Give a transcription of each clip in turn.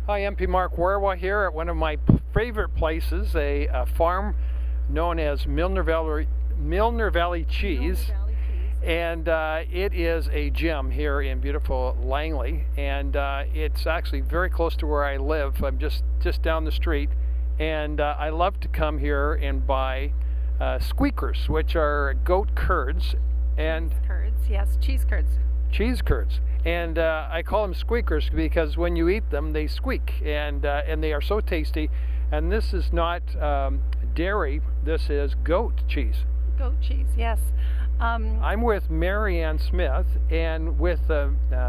Hi, MP Mark Warawa here at one of my favorite places, a farm known as Milner Valley Cheese. Milner Valley Cheese. And it is a gem here in beautiful Langley, and it's actually very close to where I live. I'm just down the street, and I love to come here and buy squeakers, which are goat curds and Cheese curds, yes, cheese curds. cheese curds. And I call them squeakers because when you eat them, they squeak, and they are so tasty. And this is not dairy; this is goat cheese. Goat cheese, yes. I'm with Marianne Smith and with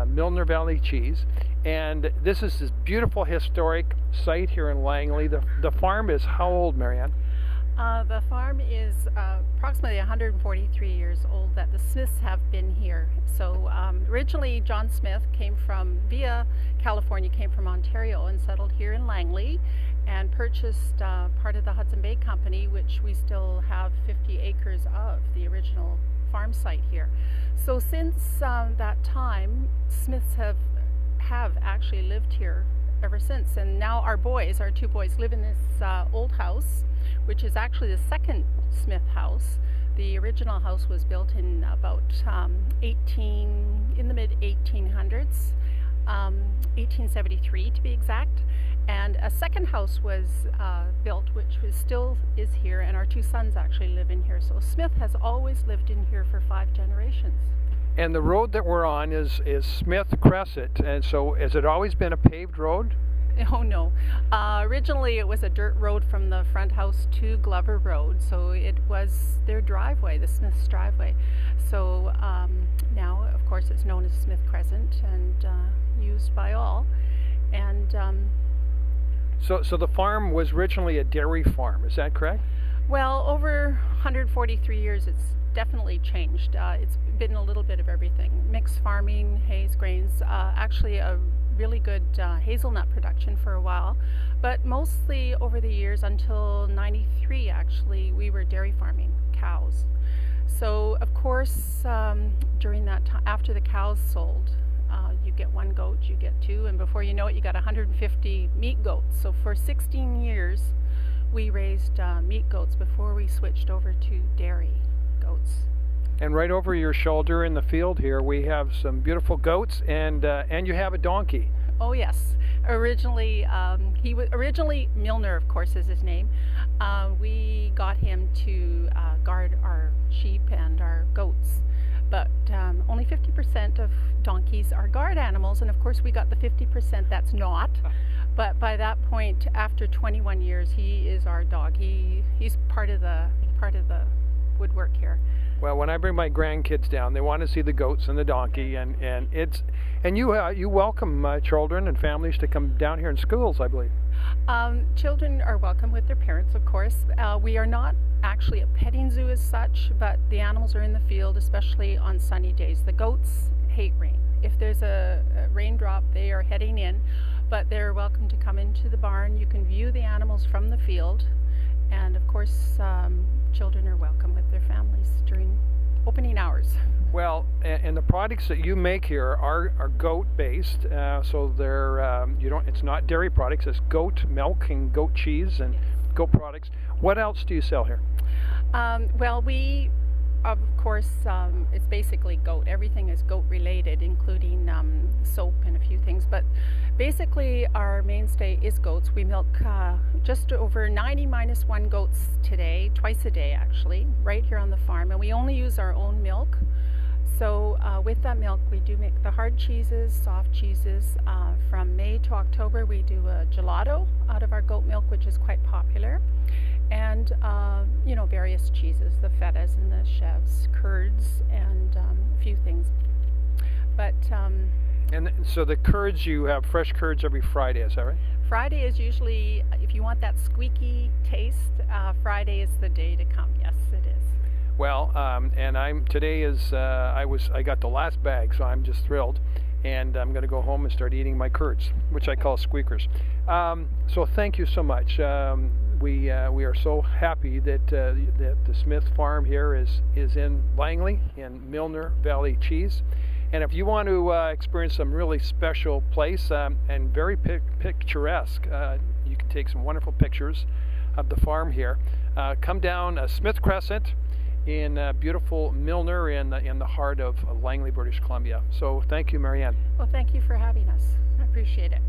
Milner Valley Cheese, and this is this beautiful historic site here in Langley. The farm is how old, Marianne? The farm is approximately 143 years old that the Smiths have been here. So originally John Smith came from, via California, came from Ontario and settled here in Langley and purchased part of the Hudson Bay Company, which we still have 50 acres of, the original farm site here. So since that time, Smiths have actually lived here ever since, and now our two boys live in this old house, which is actually the second Smith house. The original house was built in about in the mid 1800s, 1873 to be exact, and a second house was built, which still is here, and our two sons actually live in here. So Smith has always lived in here for 5 generations. And the road that we're on is Smith Crescent, and so has it always been a paved road? Oh no. Originally it was a dirt road from the front house to Glover Road, so it was their driveway, the Smith's driveway. So now, of course, it's known as Smith Crescent and used by all. And So the farm was originally a dairy farm, is that correct? well, over 143 years, it's definitely changed. It's been a little bit of everything. Mixed farming, hays, grains, actually a really good hazelnut production for a while, but mostly over the years until 93 actually we were dairy farming cows. So of course during that time, after the cows sold, you get 1 goat, you get 2, and before you know it you got 150 meat goats. So for 16 years we raised meat goats before we switched over to dairy goats. And right over your shoulder in the field here, we have some beautiful goats, and you have a donkey. Oh yes, originally originally Milner, of course, is his name. We got him to guard our sheep and our goats, but only 50% of donkeys are guard animals, and of course we got the 50% that's not. But by that point, after 21 years, he is our dog. He's part of the woodwork here. Well, when I bring my grandkids down, they want to see the goats and the donkey, and you welcome children and families to come down here in schools, I believe. Children are welcome with their parents, of course. We are not actually a petting zoo as such, but the animals are in the field, especially on sunny days. The goats hate rain. If there's a raindrop, they are heading in, but they're welcome to come into the barn. You can view the animals from the field, and of course children are welcome with their families during opening hours. Well, and the products that you make here are goat based, so they're it's not dairy products. It's goat milk and goat cheese and goat products. What else do you sell here? Well, we of course it's basically goat. Everything is goat related, including soap and a few things, but basically our mainstay is goats. We milk just over 90 minus 1 goats today, twice a day actually, right here on the farm, and we only use our own milk. So with that milk we do make the hard cheeses, soft cheeses. From May to October we do a gelato out of our goat milk, which is quite popular, and various cheeses, the fettas and the chèvres, curds, and a few things. But and so the curds, you have fresh curds every Friday, is that right? Friday is usually, if you want that squeaky taste, Friday is the day to come. Yes, it is. Well, and today is I got the last bag, so I'm just thrilled, and I'm going to go home and start eating my curds, which I call squeakers. So thank you so much. We are so happy that the Smith farm here is in Langley in Milner Valley Cheese, And if you want to experience some really special place and very picturesque, you can take some wonderful pictures of the farm here. Come down Smith Crescent in beautiful Milner in the heart of Langley, British Columbia. So thank you, Marianne. Well, thank you for having us. I appreciate it.